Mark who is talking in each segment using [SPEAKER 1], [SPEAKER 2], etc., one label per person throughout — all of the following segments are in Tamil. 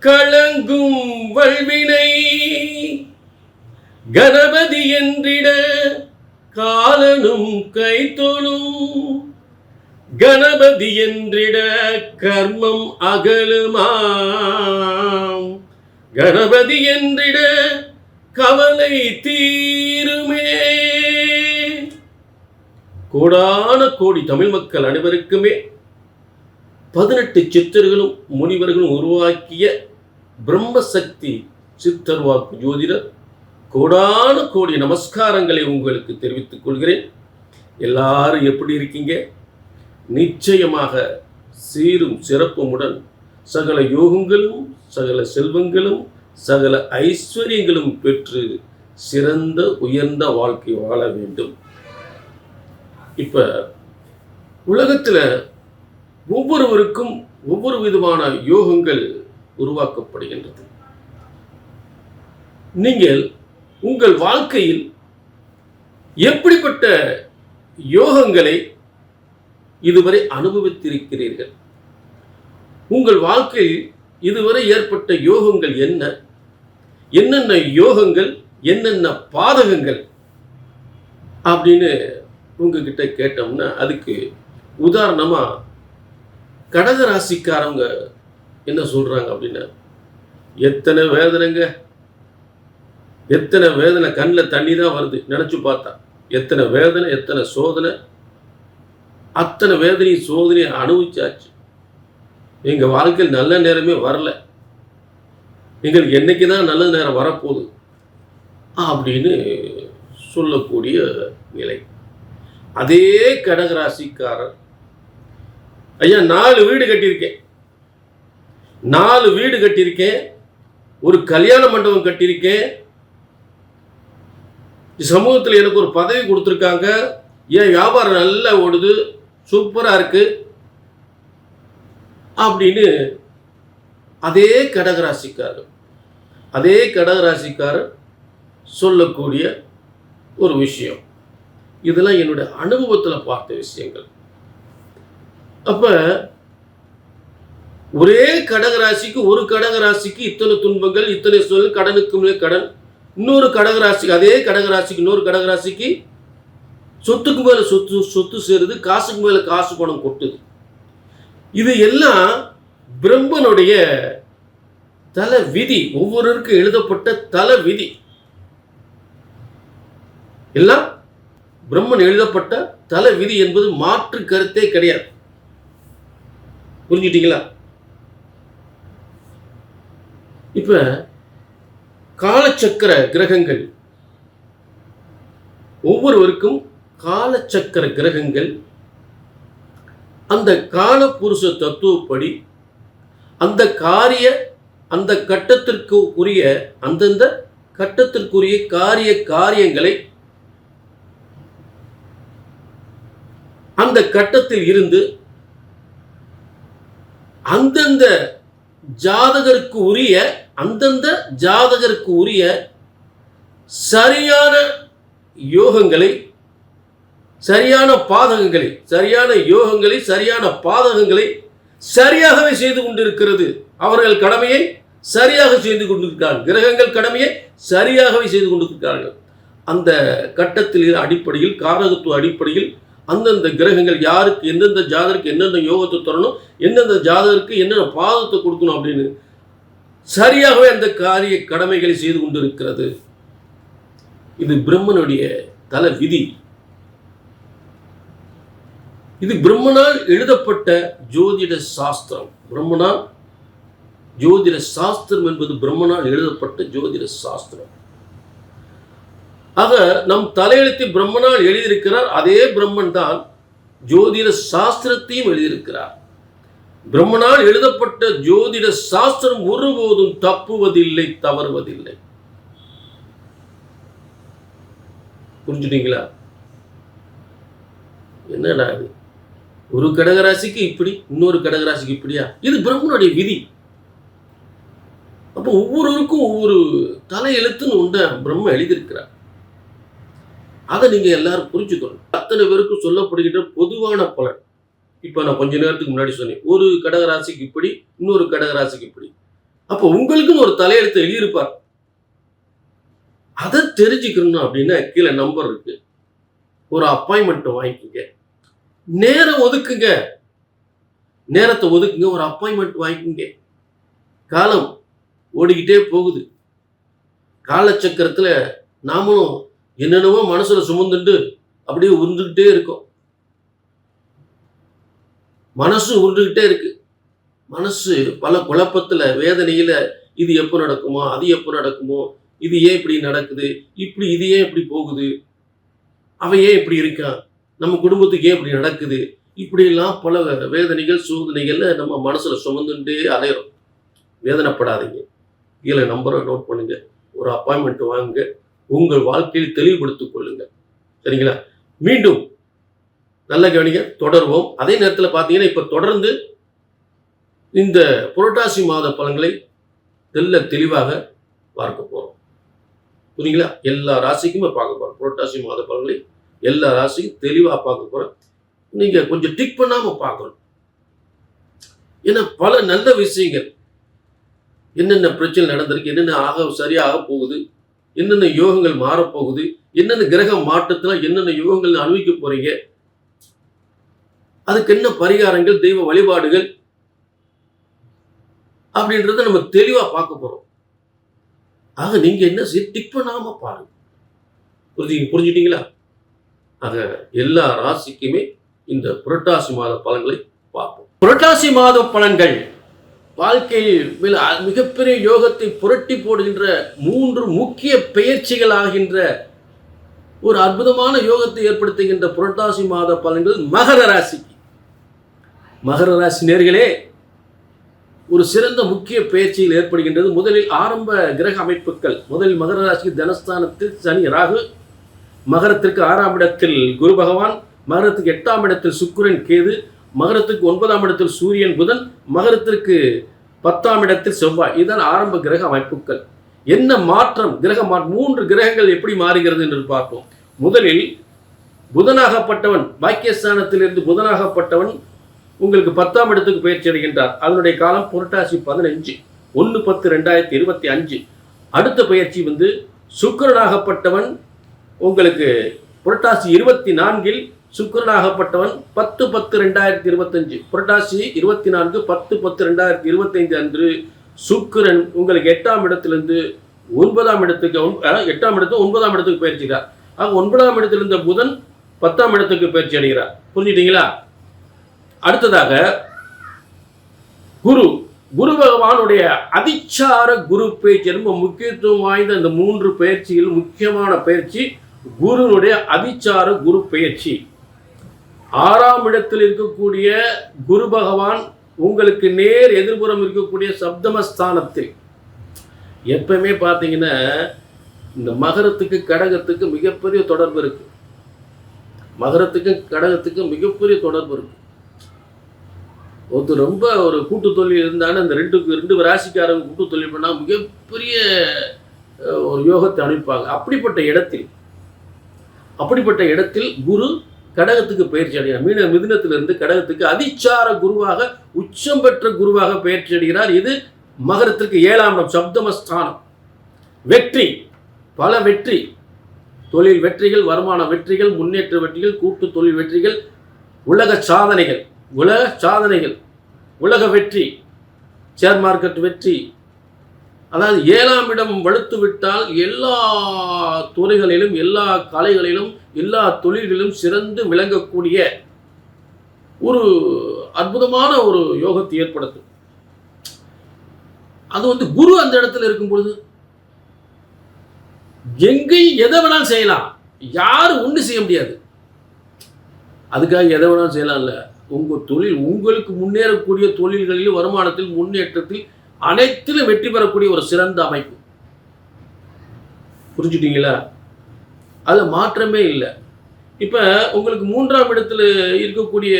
[SPEAKER 1] கலங்கும் வல்வினை கணபதி என்றிட காலனும் கைத்தொழும் கணபதி என்றிட கர்மம் அகலுமாம் கணபதி என்றிட கவலை தீருமே. கோடான கோடி தமிழ் மக்கள் அனைவருக்குமே 18 சித்தர்களும் முனிவர்களும் உருவாக்கிய பிரம்மசக்தி சித்தர்வாக்கு ஜோதிடர் கோடான கோடி நமஸ்காரங்களை உங்களுக்கு தெரிவித்துக் கொள்கிறேன். எல்லாரும் எப்படி இருக்கீங்க? நிச்சயமாக சீரும் சிறப்புமுடன் சகல யோகங்களும் சகல செல்வங்களும் சகல ஐஸ்வர்யங்களும் பெற்று சிறந்த உயர்ந்த வாழ்க்கை வாழ வேண்டும். இப்ப உலகத்தில் ஒவ்வொருவருக்கும் ஒவ்வொரு விதமான யோகங்கள் உருவாக்கப்படுகின்றது. நீங்கள் உங்கள் வாழ்க்கையில் எப்படிப்பட்ட யோகங்களை இதுவரை அனுபவித்திருக்கிறீர்கள்? உங்கள் வாழ்க்கையில் இதுவரை ஏற்பட்ட யோகங்கள் என்ன? என்னென்ன யோகங்கள், என்னென்ன பாதகங்கள் அப்படின்னு உங்ககிட்ட கேட்டோம்னா, அதுக்கு உதாரணமா கடகராசிக்காரவங்க என்ன சொல்றாங்க அப்படின்னா, எத்தனை வேதனைங்க, எத்தனை வேதனை, கண்ணில் தண்ணி தான் வருது நினைச்சு பார்த்தா. எத்தனை வேதனை, எத்தனை சோதனை, அத்தனை வேதனையும் சோதனையை அனுபவிச்சாச்சு. எங்க வாழ்க்கையில் நல்ல நேரமே வரல, எங்களுக்கு என்னைக்கு தான் நல்ல நேரம் வரப்போகுது அப்படின்னு சொல்லக்கூடிய நிலை. அதே கடகராசிக்காரர், ஐயா 4 வீடு கட்டியிருக்கேன், 4 வீடு கட்டியிருக்கேன், ஒரு கல்யாண மண்டபம் கட்டியிருக்கேன், சமூகத்தில் எனக்கு ஒரு பதவி கொடுத்துருக்காங்க, என் வியாபாரம் நல்லா ஓடுது, சூப்பராக இருக்கு அப்படின்னு அதே கடகராசிக்காரர் சொல்லக்கூடிய ஒரு விஷயம். இதெல்லாம் என்னுடைய அனுபவத்தில் பார்த்த விஷயங்கள். அப்ப ஒரே கடகராசிக்கு, ஒரு கடகராசிக்கு இத்தனை துன்பங்கள், இத்தனை சூழல், கடனுக்கு மேலே கடன். இன்னொரு கடகராசிக்கு, அதே கடகராசிக்கு இன்னொரு கடகராசிக்கு சொத்துக்கு மேல சொத்து சேருது, காசுக்கு மேல காசு பணம் கொட்டுது. இது எல்லாம் பிரம்மனுடைய தல விதி, ஒவ்வொருவருக்கும் எழுதப்பட்ட தல விதி. எல்லாம் பிரம்மன் எழுதப்பட்ட தல விதி என்பது மாற்று கருத்தே கிடையாது. புரிஞ்சுட்டீங்களா? இப்ப காலச்சக்கர கிரகங்கள், ஒவ்வொருவருக்கும் காலச்சக்கர கிரகங்கள் அந்த காலபுருஷ தத்துவப்படி அந்த கட்டத்திற்கு உரிய அந்தந்த கட்டத்திற்குரிய காரியங்களை அந்த கட்டத்தில் இருந்து அந்தந்த ஜாதகருக்கு உரிய சரியான யோகங்களை, சரியான பாதகங்களை, சரியான யோகங்களை, சரியான பாதகங்களை சரியாகவே செய்து கொண்டிருக்கிறது. அவர்கள் கடமையை சரியாக செய்து கொண்டிருக்கிறார்கள். கிரகங்கள் கடமையை சரியாகவே செய்து கொண்டிருக்கிறார்கள். அந்த கட்டத்தில் அடிப்படையில், காரகத்துவ அடிப்படையில் அந்தந்த கிரகங்கள் யாருக்கு, எந்தெந்த ஜாதகருக்கு என்னென்ன யோகத்தை தரணும், எந்தெந்த ஜாதகருக்கு என்னென்ன பாதத்தை கொடுக்கணும் அப்படின்னு சரியாகவே அந்த காரிய கடமைகளை செய்து கொண்டிருக்கிறது. இது பிரம்மனுடைய தல விதி. இது பிரம்மனால் எழுதப்பட்ட ஜோதிட சாஸ்திரம். ஜோதிட சாஸ்திரம் என்பது பிரம்மனால் எழுதப்பட்ட ஜோதிட சாஸ்திரம். ஆக நம் தலையெழுத்தை பிரம்மனால் எழுதியிருக்கிறார். அதே பிரம்மன் தான் ஜோதிட சாஸ்திரத்தையும் எழுதியிருக்கிறார். பிரம்மனால் எழுதப்பட்ட ஜோதிட சாஸ்திரம் ஒருபோதும் தப்புவதில்லை, தவறுவதில்லை. புரிஞ்சுட்டீங்களா? என்னடா இது, ஒரு கடகராசிக்கு இப்படி, இன்னொரு கடகராசிக்கு இப்படியா? இது பிரம்மனுடைய விதி. அப்போ ஒவ்வொருவருக்கும் ஒவ்வொரு தலையெழுத்துன்னு ஒன்றை பிரம்ம எழுதியிருக்கிறார். அதை நீங்க எல்லாரும் புரிஞ்சுக்கணும். அத்தனை பேருக்கும் சொல்லப்படுகின்ற பொதுவான பலன். இப்ப நான் கொஞ்ச நேரத்துக்கு முன்னாடி சொன்னேன், ஒரு கடகராசிக்கு இப்படி, இன்னொரு கடகராசிக்கு இப்படி. அப்போ உங்களுக்குன்னு ஒரு தலையெழுத்தை எழுதியிருப்பார். அதை தெரிஞ்சுக்கணும் அப்படின்னா கீழே நம்பர் இருக்கு, ஒரு அப்பாயின்மெண்ட் வாங்கிக்கோங்க. நேரம் ஒதுக்குங்க, நேரத்தை ஒதுக்குங்க, ஒரு அப்பாயின்மெண்ட் வாங்கிக்கோங்க. காலம் ஓடிக்கிட்டே போகுது. காலச்சக்கரத்துல நாமளும் என்னென்னவோ மனசுல சுமந்துட்டு அப்படியே உருண்டுகிட்டே இருக்கோம். மனசு உருண்டுகிட்டே இருக்கு. மனசு பல குழப்பத்துல, வேதனையில, இது எப்போ நடக்குமோ, அது எப்போ நடக்குமோ, இது ஏன் இப்படி நடக்குது, இப்படி இது ஏன் இப்படி போகுது, அவன் ஏன் இப்படி இருக்கான், நம்ம குடும்பத்துக்கு ஏன் இப்படி நடக்குது, இப்படியெல்லாம் பல வேதனைகள் சோதனைகள்ல நம்ம மனசுல சுமந்துட்டே அலையிறோம். வேதனைப்படாதீங்க. கீழே நம்பரை நோட் பண்ணுங்க, ஒரு அப்பாயின்மெண்ட் வாங்குங்க, உங்கள் வாழ்க்கையில் தெளிவுபடுத்திக் கொள்ளுங்க. சரிங்களா? மீண்டும் நல்ல கவனிங்க, தொடர்வோம். அதே நேரத்தில் பார்த்தீங்கன்னா இப்போ தொடர்ந்து இந்த புரட்டாசி மாத பலன்களை தெளிவாக பார்க்க போறோம். புரியுங்களா? எல்லா ராசிக்குமே பார்க்க போறோம். புரட்டாசி மாத பலன்களை எல்லா ராசிக்கும் தெளிவாக பார்க்க போறோம். நீங்க கொஞ்சம் டிக் பண்ணாம பார்க்கணும். ஏன்னா பல நல்ல விஷயங்கள், என்னென்ன பிரச்சனை நடந்திருக்கு, என்னென்ன சரியாக போகுது, என்னென்ன யோகங்கள் மாறப்போகுது, என்னென்ன கிரக மாற்றத்துல என்னென்ன யோகங்கள் அனுபவிக்க போறீங்க, அதுக்கு என்ன பரிகாரங்கள், தெய்வ வழிபாடுகள் அப்படின்றத நம்ம தெளிவா பார்க்க போறோம். ஆக நீங்க என்ன டிக் பண்ணாம பாருங்க. புரிஞ்சுட்டீங்களா? ஆக எல்லா ராசிக்குமே இந்த புரட்டாசி மாத பலன்களை பார்ப்போம். புரட்டாசி மாத பலன்கள் வாழ்க்கையில் மிகப்பெரிய யோகத்தை புரட்டி போடுகின்ற 3 முக்கிய பெயர்ச்சிகள் ஆகின்ற ஒரு அற்புதமான யோகத்தை ஏற்படுத்துகின்ற புரட்டாசி மாத பலன்கள் மகர ராசிக்கு. மகர ராசி நேர்களே, ஒரு சிறந்த முக்கிய பெயர்ச்சியில் ஏற்படுகின்றது. முதலில் ஆரம்ப கிரக அமைப்புகள். முதலில் மகர ராசிக்கு தனஸ்தானத்தில் சனி ராகு, மகரத்திற்கு 6ஆம் இடத்தில் குரு பகவான், மகரத்துக்கு 8ஆம் இடத்தில் சுக்கிரன் கேது, மகரத்துக்கு 9ஆம் இடத்தில் சூரியன் புதன், மகரத்திற்கு 10ஆம் இடத்தில் செவ்வாய். இதுதான் ஆரம்ப கிரக அமைப்புகள். என்ன மாற்றம், கிரக மாற்றம், 3 கிரகங்கள் எப்படி மாறுகிறது என்று பார்ப்போம். முதலில் புதனாகப்பட்டவன், பாக்கியஸ்தானத்திலிருந்து புதனாகப்பட்டவன் உங்களுக்கு 10ஆம் இடத்துக்கு பயிற்சி அடைகின்றார். அதனுடைய காலம் புரட்டாசி 15 1/10/2025. அடுத்த பயிற்சி சுக்கிரனாகப்பட்டவன் உங்களுக்கு புரட்டாசி 24 சுக்கிரனாகப்பட்டவன் 10/10/2025. புரட்டாசி 24 10/10/2025 அன்று சுக்கிரன் உங்களுக்கு 8ஆம் இடத்திலிருந்து 9ஆம் இடத்துக்கு 8ஆம் இடத்துக்கு 9ஆம் இடத்துக்கு பயிற்சிக்கிறார். ஆக 9ஆம் இடத்திலிருந்த புதன் 10ஆம் இடத்துக்கு பயிற்சி அடைகிறார். புரிஞ்சுட்டீங்களா? அடுத்ததாக குரு பகவானுடைய அதிச்சார குரு பயிற்சி ரொம்ப முக்கியத்துவம் வாய்ந்த இந்த 3 பயிற்சியில் முக்கியமான பயிற்சி குருனுடைய அதிச்சார குரு பயிற்சி. 6ஆம் இடத்தில் இருக்கக்கூடிய குரு பகவான் உங்களுக்கு நேர் எதிர்புறம் இருக்கக்கூடிய சப்தமஸ்தானத்தில். எப்பவுமே பார்த்தீங்கன்னா இந்த மகரத்துக்கு கடகத்துக்கு மிகப்பெரிய தொடர்பு இருக்கு. மகரத்துக்கு கடகத்துக்கு மிகப்பெரிய தொடர்பு இருக்கு. ஒருத்தர் ரொம்ப ஒரு கூட்டு தொழில் இருந்தாலும் இந்த ரெண்டு ராசிக்காரங்க கூட்டு தொழில் பண்ணால் மிகப்பெரிய ஒரு யோகத்தை அனுப்பாங்க. அப்படிப்பட்ட இடத்தில் குரு கடகத்துக்கு பயிற்சி அடைகிறார். மிதுனத்திலிருந்து கடகத்துக்கு அதிச்சார குருவாக, உச்சம் பெற்ற குருவாக பயிற்சி அடைகிறார். இது மகரத்திற்கு 7ஆம் இடம் சப்தமஸ்தானம். வெற்றி, பல வெற்றி, தொழில் வெற்றிகள், வருமான வெற்றிகள், முன்னேற்ற வெற்றிகள், கூட்டு தொழில் வெற்றிகள், உலக சாதனைகள், உலக வெற்றி, ஷேர் மார்க்கெட் வெற்றி. அதாவது 7ஆம் இடம் வலுத்து விட்டால் எல்லா துறைகளிலும், எல்லா கலைகளிலும், எல்லா தொழில்களிலும் சிறந்து விளங்கக்கூடிய ஒரு அற்புதமான ஒரு யோகத்தை ஏற்படுத்தும். அது குரு அந்த இடத்துல இருக்கும் பொழுது எங்கேயும் எதை வேணாலும் செய்யலாம். யாரும் ஒன்றும் செய்ய முடியாது. அதுக்காக எதை வேணாலும் செய்யலாம் இல்லை. உங்கள் தொழில், உங்களுக்கு முன்னேறக்கூடிய தொழில்களில், வருமானத்தில், முன்னேற்றத்தில் அனைத்திலும் வெற்றி பெறக்கூடிய ஒரு சிறந்த அமைப்பு. புரிஞ்சுட்டீங்களா? அது மாற்றமே இல்லை. இப்போ உங்களுக்கு 3ஆம் இடத்துல இருக்கக்கூடிய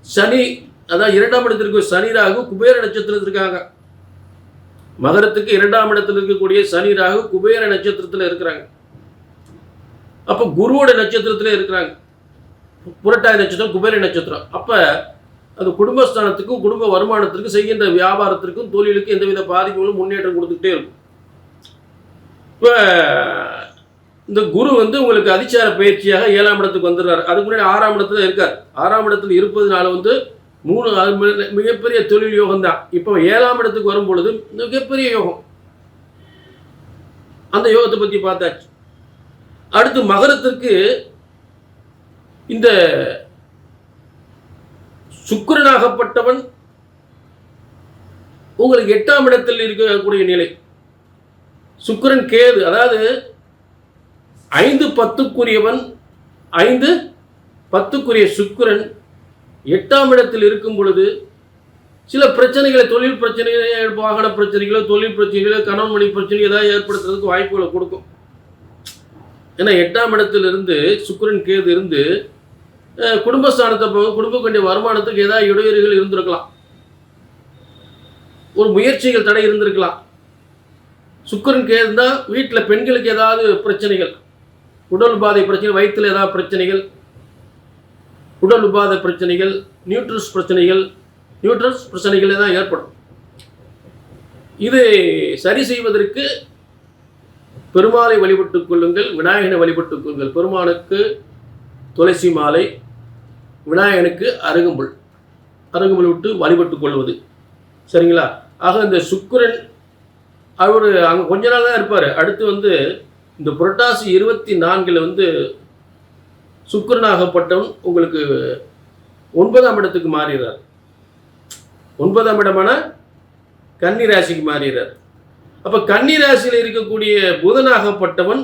[SPEAKER 1] சனி, அதாவது 2ஆம் இடத்துல இருக்க சனி ராகு குபேர நட்சத்திரத்தில் இருக்காங்க. மகரத்துக்கு 2ஆம் இடத்துல இருக்கக்கூடிய சனி ராகு குபேர நட்சத்திரத்தில் இருக்கிறாங்க. அப்போ குருவோட நட்சத்திரத்தில் இருக்கிறாங்க. புரட்டாதி நட்சத்திரம், குபேர நட்சத்திரம். அப்ப அது குடும்பஸ்தானத்துக்கும் குடும்ப வருமானத்திற்கும் செய்கின்ற வியாபாரத்திற்கும் தொழிலுக்கும் எந்தவித பாதிப்புகளும் முன்னேற்றம் கொடுத்துக்கிட்டே இருக்கும். இப்போ இந்த குரு வந்து உங்களுக்கு அதிச்சார பயிற்சியாக 7ஆம் இடத்துக்கு வந்துடுறாரு. அதுக்கு முன்னாடி 6ஆம் இடத்துல இருக்கார். 6ஆம் இடத்துல இருப்பதுனால வந்து 3 மிகப்பெரிய தொழில் யோகம் தான். இப்போ 7ஆம் இடத்துக்கு வரும் பொழுது மிகப்பெரிய யோகம். அந்த யோகத்தை பற்றி பார்த்தாச்சு. அடுத்து மகரத்திற்கு இந்த சுக்கிரனாகப்பட்டவன் உங்களுக்கு 8ஆம் இடத்தில் இருக்கக்கூடிய நிலை. சுக்கிரன் கேது, அதாவது 5-10க்குரியவன், 5-10க்குரிய சுக்கிரன் 8ஆம் இடத்தில் இருக்கும் பொழுது சில பிரச்சனைகளை, தொழில் பிரச்சனைகள், வாகன பிரச்சனைகளோ, தொழில் பிரச்சனைகளோ, கணவன் மனைவி பிரச்சனைகளோ ஏதாவது ஏற்படுத்துறதுக்கு வாய்ப்புகளை கொடுக்கும். ஏன்னா 8ஆம் இடத்திலிருந்து சுக்கிரன் கேது இருந்து குடும்பஸ்தானத்தை குடும்ப வேண்டிய வருமானத்துக்கு ஏதாவது இடையூறுகள் இருந்திருக்கலாம். ஒரு முயற்சிகள் தடை இருந்திருக்கலாம். சுக்கிரன் கேது தான் வீட்டில் பெண்களுக்கு ஏதாவது பிரச்சனைகள், உடல் உபாதை பிரச்சனை, வயிற்றில் ஏதாவது பிரச்சனைகள், உடல் உபாதை பிரச்சனைகள், நியூட்ரஸ் பிரச்சனைகள் தான் ஏற்படும். இது சரி செய்வதற்கு பெருமாளை வழிபட்டுக் கொள்ளுங்கள், விநாயகனை வழிபட்டுக் கொள்ளுங்கள். பெருமானுக்கு துளசி மாலை, விநாயகனுக்கு அருகம்புல் விட்டு வழிபட்டுக் கொள்வது. சரிங்களா? ஆக இந்த சுக்கிரன் அவர் அங்கே கொஞ்ச நாள் தான் இருப்பார். அடுத்து வந்து இந்த புரட்டாசி 24 வந்து சுக்கிரனாகப்பட்டவன் உங்களுக்கு 9ஆம் இடத்துக்கு மாறுகிறார். 9ஆம் இடமான கன்னி ராசிக்கு மாறுகிறார். அப்போ கன்னி ராசியில் இருக்கக்கூடிய புதனாகப்பட்டவன்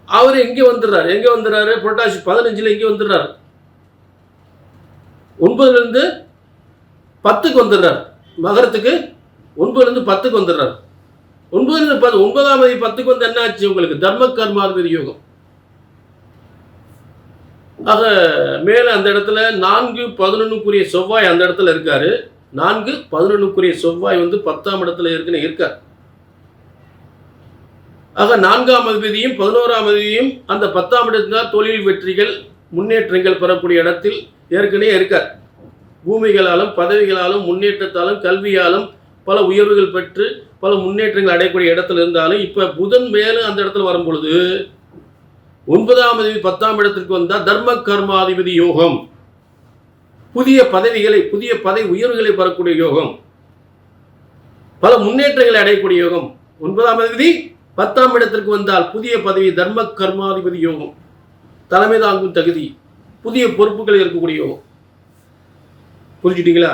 [SPEAKER 1] அவர் எங்கே வந்துடுறாரு? புரட்டாசி 15 இங்கே வந்துடுறாரு. 9லேருந்து 10க்கு வந்துடுறார். மகரத்துக்கு 9லேருந்து 10க்கு வந்துடுறார். 9லேருந்து 10, 9ஆம் தேதி 10க்கு வந்து என்ன ஆச்சு உங்களுக்கு? தர்ம கர்மாதிபதி யோகம். ஆக மேலே அந்த இடத்துல 4-11க்குரிய செவ்வாய் அந்த இடத்துல இருக்காரு. 4-11க்குரிய செவ்வாய் வந்து 10ஆம் இடத்துல இருக்கார். ஆக 4ஆம் அதிபதியும் 11ஆம் அதிபதியும் அந்த 10ஆம் இடத்துல தொழில் வெற்றிகள், முன்னேற்றங்கள் பெறக்கூடிய இடத்தில் ஏற்கனவே இருக்கார். பூமிகளாலும் பதவிகளாலும் முன்னேற்றத்தாலும் கல்வியாலும் பல உயர்வுகள் பெற்று பல முன்னேற்றங்கள் அடையக்கூடிய இடத்துல இருந்தாலும் இப்போ புதன் மேலும் அந்த இடத்துல வரும் பொழுது 9ஆம் அதிபதி 10ஆம் இடத்திற்கு வந்தால் தர்ம கர்மாதிபதி யோகம், புதிய பதவிகளை, புதிய பதவி உயர்வுகளை பெறக்கூடிய யோகம், பல முன்னேற்றங்களை அடையக்கூடிய யோகம். 9ஆம் அதிபதி 10ஆம் இடத்திற்கு வந்தால் புதிய பதவி, தர்ம கர்மாதிபதி யோகம், தலைமை தாங்கும் தகுதி, புதிய பொறுப்புகள் இருக்கக்கூடிய யோகம். புரிஞ்சுட்டீங்களா?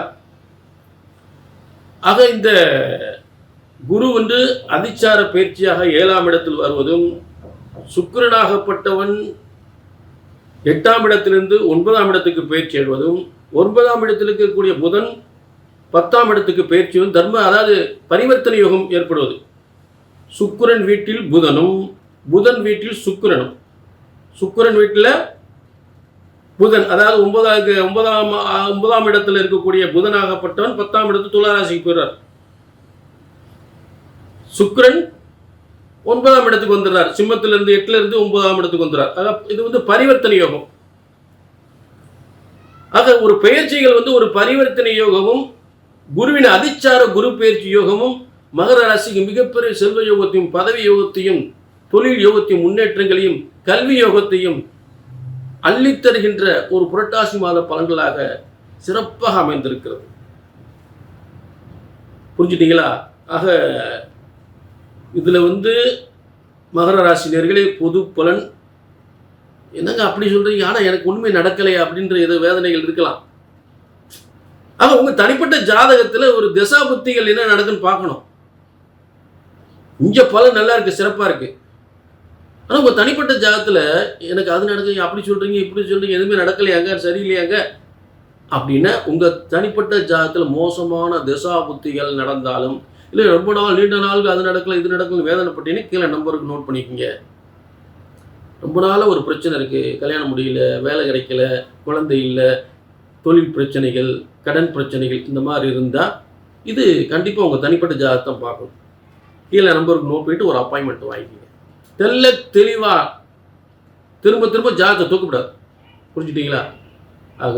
[SPEAKER 1] ஆக இந்த குரு வந்து அதிச்சார பயிற்சியாக 7ஆம் இடத்தில் வருவதும், சுக்கிரனாகப்பட்டவன் 8ஆம் இடத்திலிருந்து 9ஆம் இடத்துக்கு பயிற்சி எழுவதும், 9ஆம் இடத்தில் இருக்கக்கூடிய புதன் 10ஆம் இடத்துக்கு பயிற்சியும் அதாவது பரிவர்த்தனை யோகம் ஏற்படுவது. சுக்கிரன் வீட்டில் புதனும், புதன் வீட்டில் சுக்கிரனும், சுக்கிரன் வீட்டில் புதன், அதாவது 9ஆம் இடத்தில் இருக்கக்கூடிய புதனாகப்பட்டவன் 10ஆம் இடத்து துலா ராசிக்கு போயிடுறார். சுக்கிரன் 9ஆம் இடத்துக்கு வந்துடுறார். சிம்மத்திலிருந்து 8லிருந்து 9ஆம் இடத்துக்கு வந்துடுறார். ஆக இது வந்து பரிவர்த்தனை யோகம். ஆக ஒரு பெயர்ச்சிகள் வந்து ஒரு பரிவர்த்தனை யோகமும், குருவின் அதிச்சார குரு பெயர்ச்சி யோகமும் மகர ராசிக்கு மிகப்பெரிய செல்வ யோகத்தையும், பதவி யோகத்தையும், தொழில் யோகத்தையும், முன்னேற்றங்களையும், கல்வி யோகத்தையும் அள்ளித்தருகின்ற ஒரு புரட்டாசி மாத பலன்களாக சிறப்பாக அமைந்திருக்கிறது. புரிஞ்சுட்டீங்களா? ஆக இதில் வந்து மகர ராசினியர்களே பொது பலன். என்னங்க அப்படி சொல்கிறீங்க? ஆனால் எனக்கு உண்மை நடக்கலையா அப்படின்ற ஏதோ வேதனைகள் இருக்கலாம். ஆக உங்கள் தனிப்பட்ட ஜாதகத்தில் ஒரு திசா புத்திகள் என்ன நடக்குன்னு பார்க்கணும். இங்கே பலன் நல்லா இருக்குது, சிறப்பாக இருக்குது. ஆனால் உங்கள் தனிப்பட்ட ஜாதகத்தில் எனக்கு அது நடக்குங்க, அப்படி சொல்கிறீங்க, இப்படி சொல்கிறீங்க, எதுவுமே நடக்கலையாங்க, சரியில்லையாங்க அப்படின்னா உங்கள் தனிப்பட்ட ஜாதகத்தில் மோசமான திசா புத்திகள் நடந்தாலும், இல்லை ரொம்ப நாள் நீண்ட நாளுக்கு அது நடக்கலை இது நடக்கல வேதனைப்பட்டீங்கன்னா கீழே நம்பருக்கு நோட் பண்ணிக்கோங்க. ரொம்ப நாளாக ஒரு பிரச்சனை இருக்குது, கல்யாணம் முடியல, வேலை கிடைக்கல, குழந்தை இல்லை, தொழில் பிரச்சனைகள், கடன் பிரச்சனைகள், இந்த மாதிரி இருந்தால் இது கண்டிப்பாக உங்கள் தனிப்பட்ட ஜாதகத்தை பார்க்கணும். கீழே நம்பருக்கு நோட் பண்ணிட்டு ஒரு அப்பாயின்மெண்ட் வாங்கிக்கோங்க. தெளிவாக திரும்ப திரும்ப ஜாதகத்தை தூக்கப்படாது. புரிஞ்சுட்டீங்களா? ஆக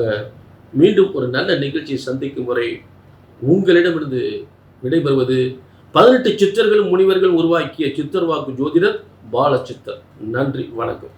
[SPEAKER 1] மீண்டும் ஒரு நல்ல நிகழ்ச்சியை சந்திக்கும் வரை உங்களிடமிருந்து விடைபெறுவது 18 சித்தர்களும் முனிவர்கள் உருவாக்கிய சித்தர் வாக்கு ஜோதிடர் பாலசித்தர். நன்றி, வணக்கம்.